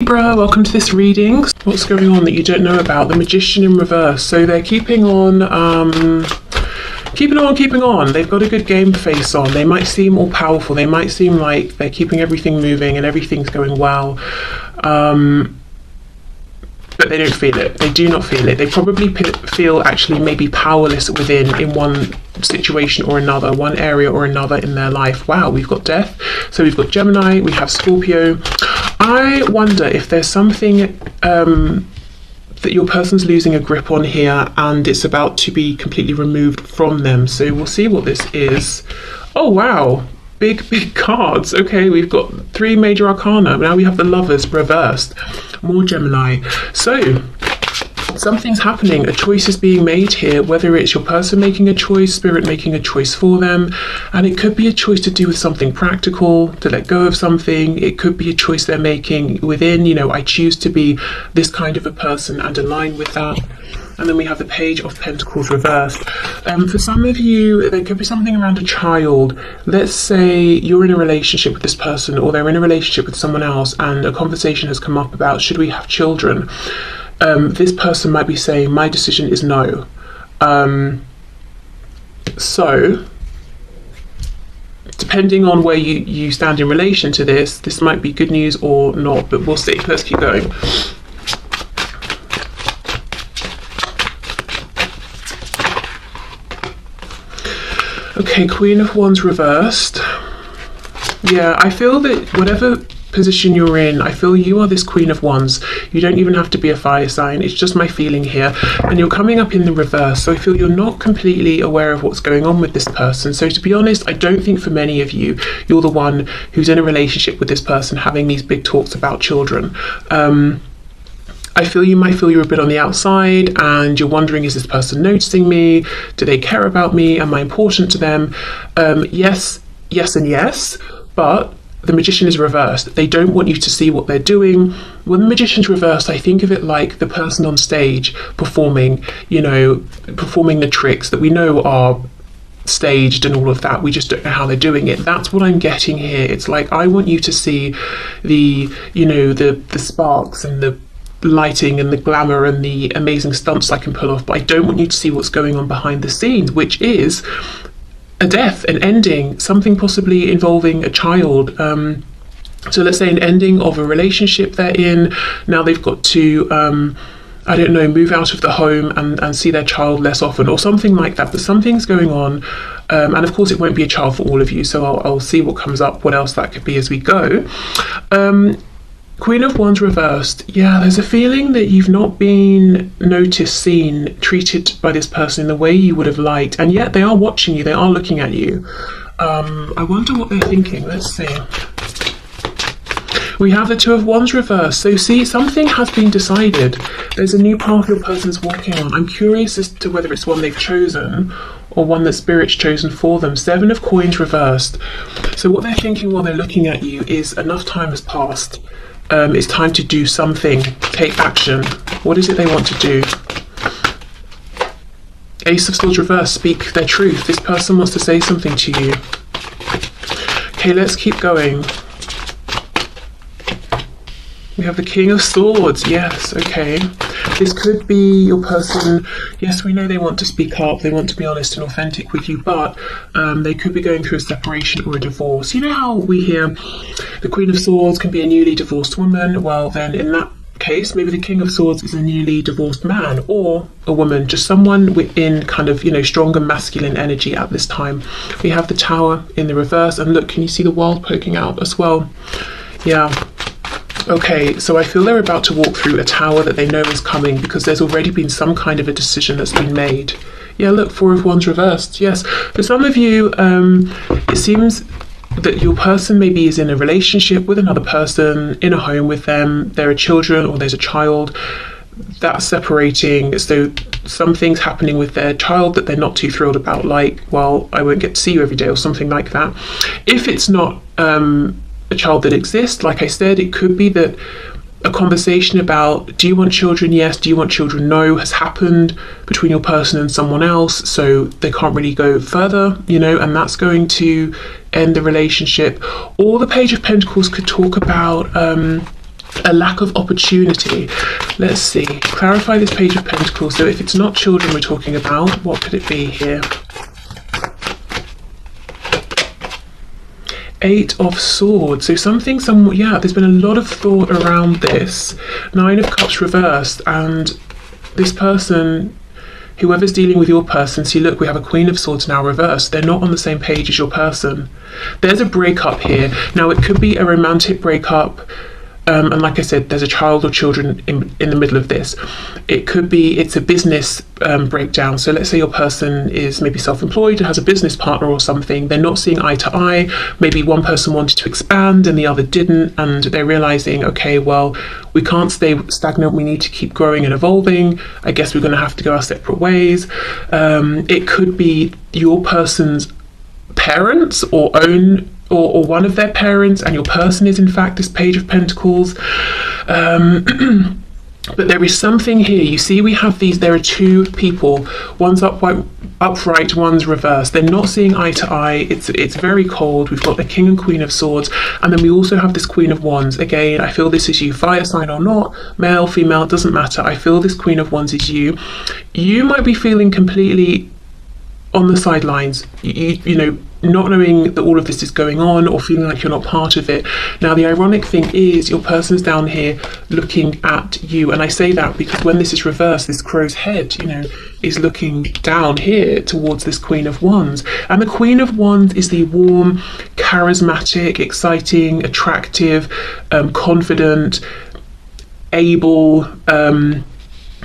Libra, welcome to this reading. What's going on that you don't know about? The Magician in reverse. So they're keeping on. They've got a good game face on. They might seem all powerful. They might seem like they're keeping everything moving and everything's going well. But they don't feel it. They do not feel it. They probably feel actually maybe powerless within in one situation or another, one area or another in their life. Wow, we've got Death. So we've got Gemini, we have Scorpio. I wonder if there's something that your person's losing a grip on here and it's about to be completely removed from them. So we'll see what this is. Oh, wow. Big cards. Okay, we've got 3 major arcana. Now we have the Lovers reversed. More Gemini. So something's happening. A choice is being made here, whether it's your person making a choice, spirit making a choice for them. And it could be a choice to do with something practical, to let go of something. It could be a choice they're making within, I choose to be this kind of a person and align with that. And then we have the Page of Pentacles reversed. For some of you, there could be something around a child. Let's say you're in a relationship with this person or they're in a relationship with someone else and a conversation has come up about, should we have children? This person might be saying, my decision is no. So, depending on where you stand in relation to this might be good news or not, but we'll see. Let's keep going. Okay, Queen of Wands reversed. Yeah, I feel that whatever position you're in, I feel you are this Queen of Wands. You don't even have to be a fire sign. It's just my feeling here. And you're coming up in the reverse. So I feel you're not completely aware of what's going on with this person. So to be honest, I don't think for many of you, you're the one who's in a relationship with this person having these big talks about children. I feel you might feel you're a bit on the outside and you're wondering, is this person noticing me? Do they care about me? Am I important to them? Yes, and yes, but the Magician is reversed. They don't want you to see what they're doing. When the Magician's reversed, I think of it like the person on stage performing, performing the tricks that we know are staged and all of that. We just don't know how they're doing it. That's what I'm getting here. It's like, I want you to see the sparks and the lighting and the glamour and the amazing stunts I can pull off, but I don't want you to see what's going on behind the scenes, which is a death, an ending, something possibly involving a child. So let's say an ending of a relationship they're in. Now they've got to move out of the home and see their child less often or something like that, but something's going on. And of course it won't be a child for all of you, so I'll see what comes up, what else that could be as we go. Queen of Wands reversed. Yeah, there's a feeling that you've not been noticed, seen, treated by this person in the way you would have liked, and yet they are watching you, they are looking at you. I wonder what they're thinking. Let's see. We have the Two of Wands reversed. So see, something has been decided. There's a new path your person's walking on. I'm curious as to whether it's one they've chosen or one that Spirit's chosen for them. 7 of Coins reversed. So what they're thinking while they're looking at you is enough time has passed. It's time to do something, take action. What is it they want to do? Ace of Swords reversed, speak their truth. This person wants to say something to you. Okay, let's keep going. We have the King of Swords. Yes, okay. This could be your person. Yes, we know they want to speak up, they want to be honest and authentic with you, but they could be going through a separation or a divorce. You know how we hear the Queen of Swords can be a newly divorced woman? Well, then in that case, maybe the King of Swords is a newly divorced man or a woman, just someone within kind of, stronger masculine energy at this time. We have the Tower in the reverse, and look, can you see the World poking out as well? Yeah. Okay, so I feel they're about to walk through a tower that they know is coming because there's already been some kind of a decision that's been made. Yeah, look, 4 of Wands reversed. Yes, for some of you, it seems that your person maybe is in a relationship with another person, in a home with them, there are children or there's a child that's separating, so something's happening with their child that they're not too thrilled about, like, well, I won't get to see you every day or something like that. If it's not a child that exists, like I said, it could be that a conversation about, do you want children? Yes. Do you want children? No, has happened between your person and someone else, so they can't really go further, and that's going to end the relationship. Or the Page of Pentacles could talk about a lack of opportunity. Let's see, clarify this Page of Pentacles. So if it's not children we're talking about, what could it be here? Eight of Swords. So something, yeah, there's been a lot of thought around this. Nine of Cups reversed, and this person, whoever's dealing with your person, see, look, we have a Queen of Swords now reversed. They're not on the same page as your person. There's a breakup here. Now, it could be a romantic breakup. And like I said, there's a child or children in the middle of this. It could be, it's a business breakdown. So let's say your person is maybe self-employed and has a business partner or something. They're not seeing eye to eye. Maybe one person wanted to expand and the other didn't. And they're realizing, okay, well, we can't stay stagnant. We need to keep growing and evolving. I guess we're going to have to go our separate ways. It could be your person's parents or one of their parents, and your person is in fact this Page of Pentacles. But there is something here. You see, we have these, there are two people, one's upright, one's reversed. They're not seeing eye to eye. It's very cold. We've got the King and Queen of Swords, and then we also have this Queen of Wands. Again, I feel this is you, fire sign or not, male, female, it doesn't matter. I feel this Queen of Wands is you. You might be feeling completely on the sidelines, you know, not knowing that all of this is going on, or feeling like you're not part of it. Now, the ironic thing is your person's down here looking at you, and I say that because when this is reversed, this crow's head, you know, is looking down here towards this Queen of Wands. And the Queen of Wands is the warm, charismatic, exciting, attractive, confident, able,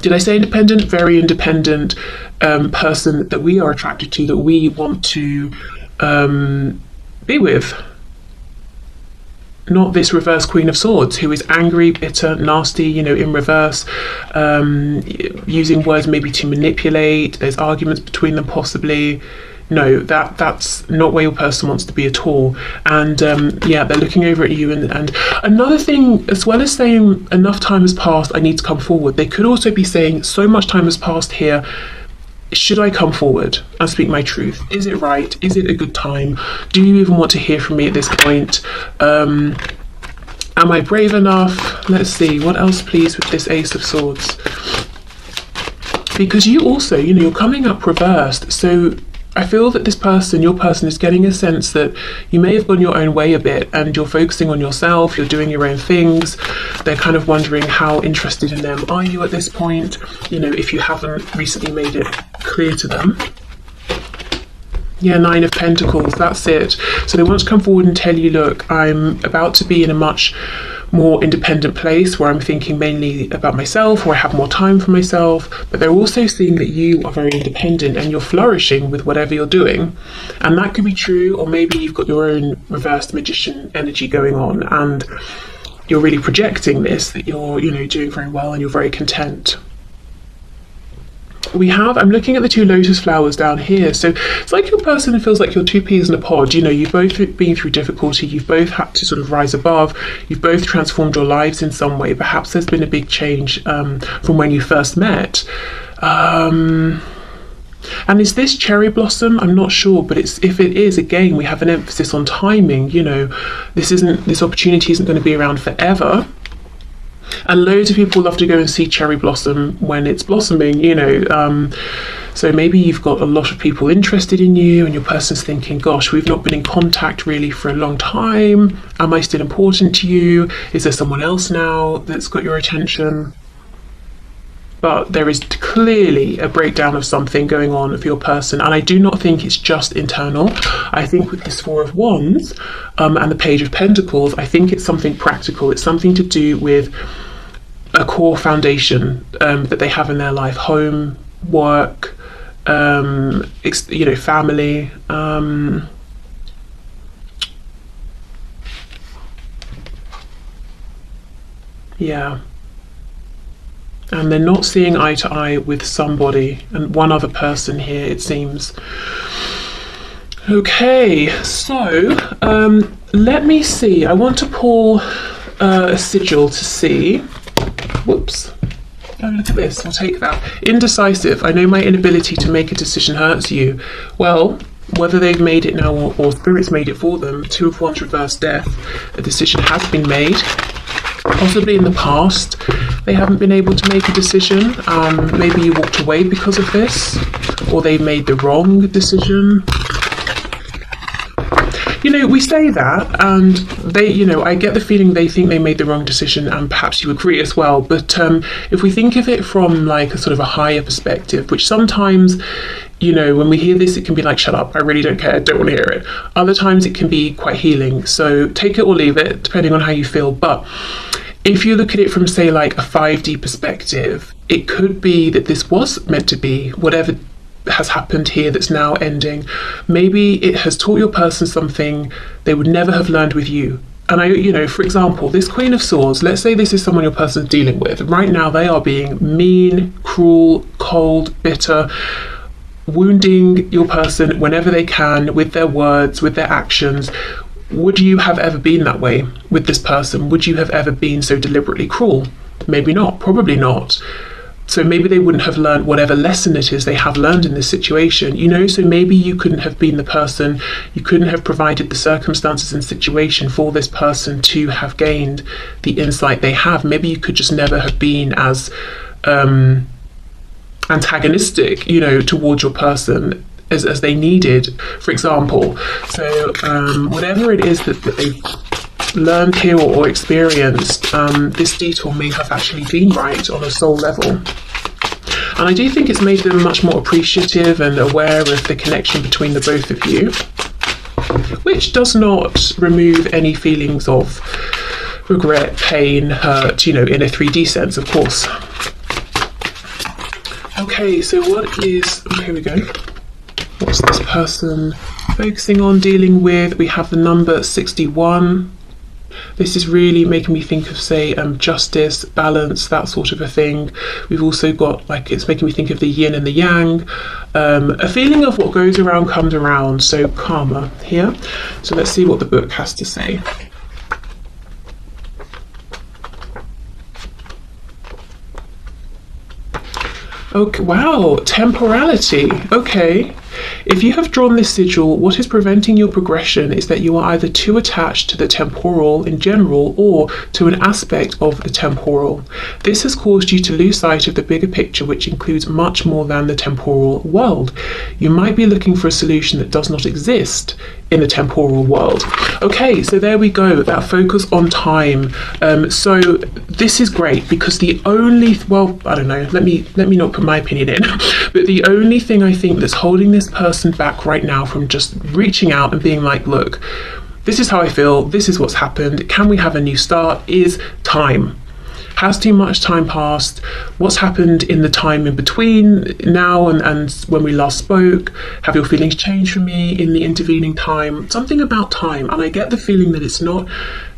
did I say independent? Very independent person that we are attracted to, that we want to be with. Not this reverse Queen of Swords who is angry, bitter, nasty, you know, in reverse, using words maybe to manipulate. There's arguments between them possibly. No, that's not where your person wants to be at all. And yeah, they're looking over at you. And another thing, as well as saying enough time has passed, I need to come forward, they could also be saying so much time has passed here. Should I come forward and speak my truth? Is it right? Is it a good time? Do you even want to hear from me at this point? Am I brave enough? Let's see, what else please with this Ace of Swords? Because you also, you know, you're coming up reversed. So I feel that this person, your person, is getting a sense that you may have gone your own way a bit and you're focusing on yourself, you're doing your own things. They're kind of wondering how interested in them are you at this point, you know, if you haven't recently made it clear to them. Yeah, Nine of Pentacles, that's it. So they want to come forward and tell you, look, I'm about to be in a much more independent place where I'm thinking mainly about myself, where I have more time for myself, but they're also seeing that you are very independent and you're flourishing with whatever you're doing. And that could be true, or maybe you've got your own reversed magician energy going on and you're really projecting this, that you're, you know, doing very well and you're very content. I'm looking at the two lotus flowers down here. So it's like your person feels like you're two peas in a pod. You know, you've both been through difficulty. You've both had to sort of rise above. You've both transformed your lives in some way. Perhaps there's been a big change from when you first met. And is this cherry blossom? I'm not sure, but if it is, again, we have an emphasis on timing. You know, this opportunity isn't going to be around forever. And loads of people love to go and see cherry blossom when it's blossoming, you know. So maybe you've got a lot of people interested in you and your person's thinking, gosh, we've not been in contact really for a long time. Am I still important to you? Is there someone else now that's got your attention? But there is clearly a breakdown of something going on for your person. And I do not think it's just internal. I think with this Four of Wands and the Page of Pentacles, I think it's something practical. It's something to do with a core foundation that they have in their life. Home, work, you know, family. Yeah. And they're not seeing eye to eye with somebody, and one other person here, it seems. Okay, so let me see. I want to pull a sigil to see. Whoops. Oh, look at this. I'll take that. Indecisive. I know my inability to make a decision hurts you. Well, whether they've made it now or Spirit's made it for them, Two of Wands reverse death. A decision has been made. Possibly in the past, they haven't been able to make a decision. Maybe you walked away because of this, or they made the wrong decision. You know, we say that, and they, you know, I get the feeling they think they made the wrong decision, and perhaps you agree as well. But if we think of it from like a sort of a higher perspective, which sometimes, you know, when we hear this, it can be like, shut up, I really don't care, I don't want to hear it. Other times it can be quite healing. So take it or leave it, depending on how you feel. But if you look at it from, say, like a 5D perspective, it could be that this was meant to be whatever has happened here that's now ending. Maybe it has taught your person something they would never have learned with you. And I, you know, for example, this Queen of Swords, let's say this is someone your person's dealing with. Right now they are being mean, cruel, cold, bitter, wounding your person whenever they can with their words, with their actions. Would you have ever been that way with this person? Would you have ever been so deliberately cruel? Maybe not, probably not. So maybe they wouldn't have learned whatever lesson it is they have learned in this situation, you know, so maybe you couldn't have been the person, you couldn't have provided the circumstances and situation for this person to have gained the insight they have. Maybe you could just never have been as antagonistic, you know, towards your person as they needed, for example. So whatever it is that they've learned here or experienced, this detour may have actually been right on a soul level. And I do think it's made them much more appreciative and aware of the connection between the both of you, which does not remove any feelings of regret, pain, hurt, you know, in a 3D sense, of course. Okay, so what is, here we go. What's this person focusing on, dealing with? We have the number 61. This is really making me think of, say, justice, balance, that sort of a thing. We've also got, like, it's making me think of the yin and the yang. A feeling of what goes around comes around, so karma here. So let's see what the book has to say. Okay, wow, temporality. Okay. If you have drawn this sigil, what is preventing your progression is that you are either too attached to the temporal in general or to an aspect of the temporal. This has caused you to lose sight of the bigger picture, which includes much more than the temporal world. You might be looking for a solution that does not exist in the temporal world. Okay, so there we go, that focus on time. So this is great because the only, well, I don't know, let me not put my opinion in, but the only thing I think that's holding this person back right now from just reaching out and being like, look, this is how I feel, this is what's happened, can we have a new start, is time. Has too much time passed? What's happened in the time in between now and when we last spoke? Have your feelings changed for me in the intervening time? Something about time, and I get the feeling that it's not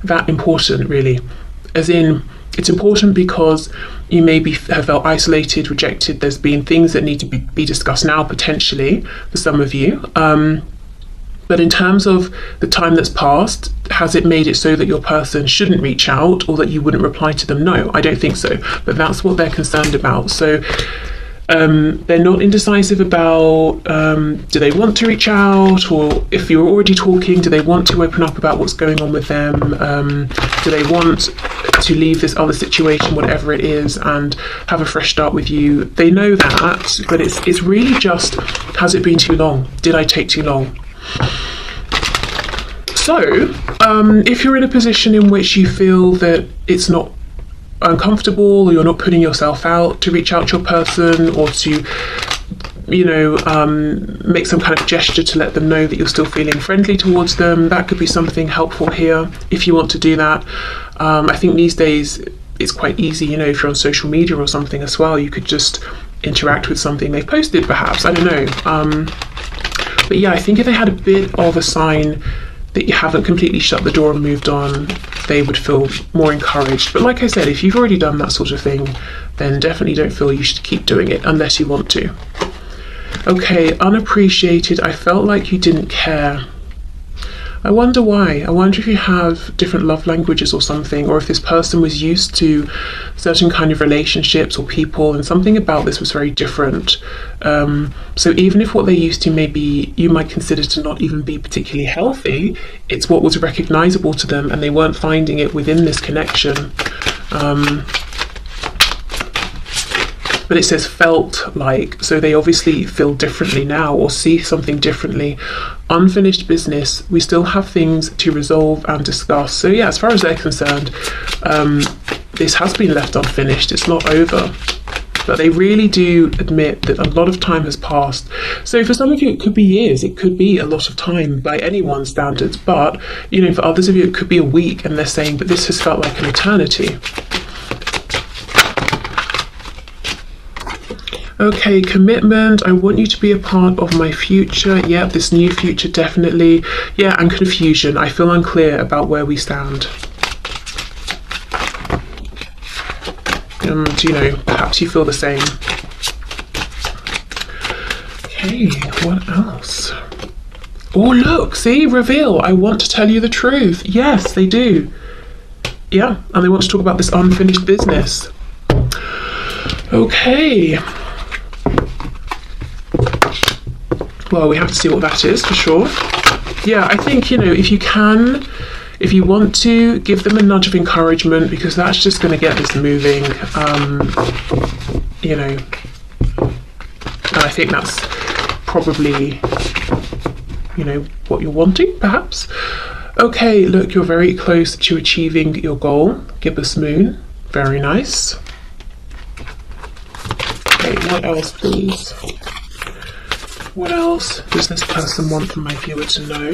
that important really. As in, it's important because you maybe have felt isolated, rejected. There's been things that need to be discussed now, potentially, for some of you. But in terms of the time that's passed, has it made it so that your person shouldn't reach out or that you wouldn't reply to them? No, I don't think so. But that's what they're concerned about. So they're not indecisive about do they want to reach out, or if you're already talking, do they want to open up about what's going on with them? Do they want to leave this other situation, whatever it is, and have a fresh start with you? They know that, but it's really just, has it been too long? Did I take too long? So, if you're in a position in which you feel that it's not uncomfortable, or you're not putting yourself out to reach out to your person, or to, you know, make some kind of gesture to let them know that you're still feeling friendly towards them, that could be something helpful here if you want to do that. I think these days it's quite easy, you know, if you're on social media or something as well, you could just interact with something they've posted perhaps, I don't know. But yeah, I think if they had a bit of a sign that you haven't completely shut the door and moved on, they would feel more encouraged. But like I said, if you've already done that sort of thing, then definitely don't feel you should keep doing it unless you want to. Okay, unappreciated. I felt like you didn't care. I wonder why. I wonder if you have different love languages or something, or if this person was used to certain kind of relationships or people, and something about this was very different. So even if what they're used to maybe you might consider to not even be particularly healthy, it's what was recognizable to them, and they weren't finding it within this connection. But it says felt like, so they obviously feel differently now or see something differently. Unfinished business, we still have things to resolve and discuss. So yeah, as far as they're concerned, this has been left unfinished, it's not over. But they really do admit that a lot of time has passed. So for some of you it could be years, it could be a lot of time by anyone's standards, but you know, for others of you it could be a week, and they're saying, but this has felt like an eternity. Okay, commitment. I want you to be a part of my future. Yeah, this new future, definitely. Yeah, and confusion. I feel unclear about where we stand. And, you know, perhaps you feel the same. Okay, what else? Oh, look, see, reveal. I want to tell you the truth. Yes, they do. Yeah, and they want to talk about this unfinished business. Okay. Well, we have to see what that is for sure. Yeah, I think, you know, if you want to, give them a nudge of encouragement, because that's just going to get this moving. You know, and I think that's probably, you know, what you're wanting, perhaps. Okay, look, you're very close to achieving your goal. Gibbous moon, very nice. Okay, what else, please? What else does this person want from my viewer to know?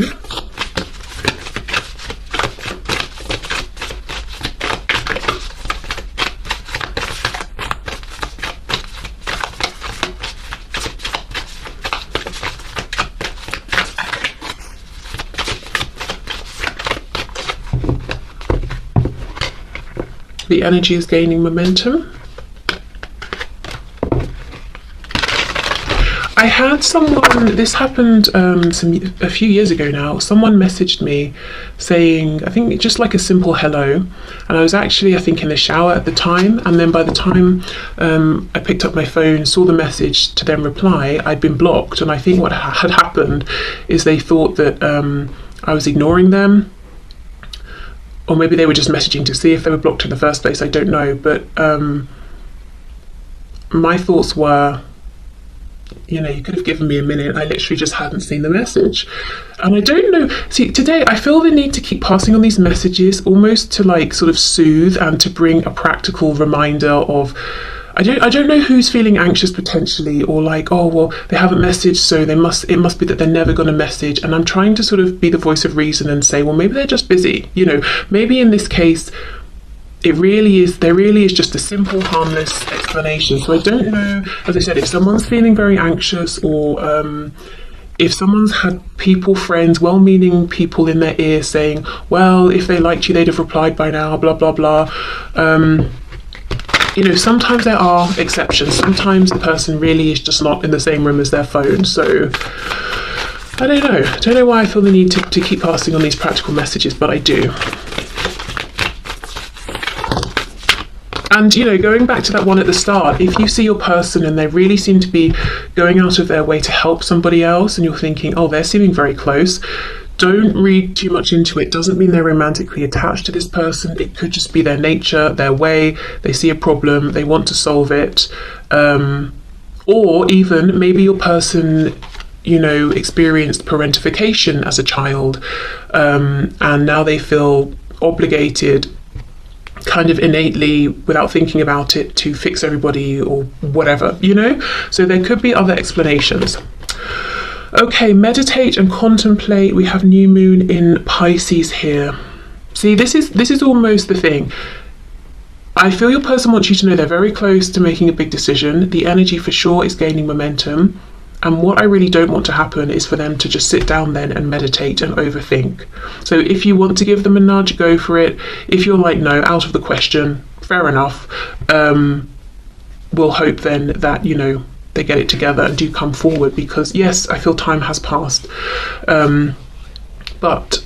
The energy is gaining momentum. I had someone, this happened a few years ago now, someone messaged me saying, I think just like a simple hello, and I was actually, I think, in the shower at the time, and then by the time I picked up my phone, saw the message to then reply, I'd been blocked, and I think what had happened is they thought that I was ignoring them, or maybe they were just messaging to see if they were blocked in the first place, I don't know, but my thoughts were, you know, you could have given me a minute. I literally just hadn't seen the message. And I don't know. See, today I feel the need to keep passing on these messages, almost to like sort of soothe and to bring a practical reminder of, I don't know who's feeling anxious potentially, or like, oh, well, they haven't messaged, so it must be that they're never going to message. And I'm trying to sort of be the voice of reason and say, well, maybe they're just busy. You know, maybe in this case, there really is just a simple, harmless explanation. So I don't know, as I said, if someone's feeling very anxious, or if someone's had people, friends, well-meaning people in their ear saying, well, if they liked you, they'd have replied by now, blah, blah, blah. You know, sometimes there are exceptions. Sometimes the person really is just not in the same room as their phone. So I don't know why I feel the need to keep passing on these practical messages, but I do. And, you know, going back to that one at the start, if you see your person and they really seem to be going out of their way to help somebody else, and you're thinking, oh, they're seeming very close, don't read too much into it. Doesn't mean they're romantically attached to this person. It could just be their nature, their way. They see a problem, they want to solve it. Or even maybe your person, you know, experienced parentification as a child, and now they feel obligated, kind of innately, without thinking about it, to fix everybody or whatever, you know? So there could be other explanations. Okay, meditate and contemplate. We have new moon in Pisces here. See, this is almost the thing. I feel your person wants you to know they're very close to making a big decision. The energy for sure is gaining momentum. And what I really don't want to happen is for them to just sit down then and meditate and overthink. So if you want to give them a nudge, go for it. If you're like, no, out of the question, fair enough. We'll hope then that, you know, they get it together and do come forward, because yes, I feel time has passed. But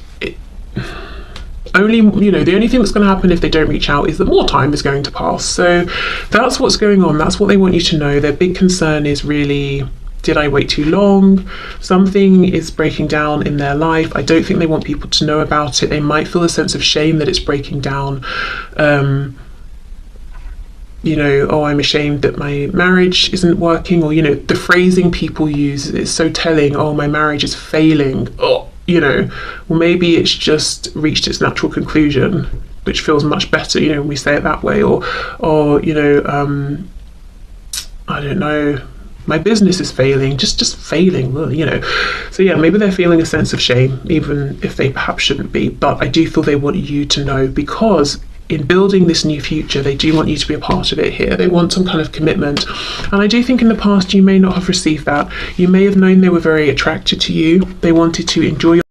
only, you know, the only thing that's going to happen if they don't reach out is that more time is going to pass. So that's what's going on. That's what they want you to know. Their big concern is really, did I wait too long? Something is breaking down in their life. I don't think they want people to know about it. They might feel a sense of shame that it's breaking down. You know, oh, I'm ashamed that my marriage isn't working, or, you know, the phrasing people use is so telling. Oh, my marriage is failing. Oh, you know, well, maybe it's just reached its natural conclusion, which feels much better, you know, when we say it that way. Or you know, I don't know, my business is failing, just failing, you know. So yeah, maybe they're feeling a sense of shame, even if they perhaps shouldn't be. But I do feel they want you to know, because in building this new future, they do want you to be a part of it here. They want some kind of commitment. And I do think in the past you may not have received that. You may have known they were very attracted to you. They wanted to enjoy your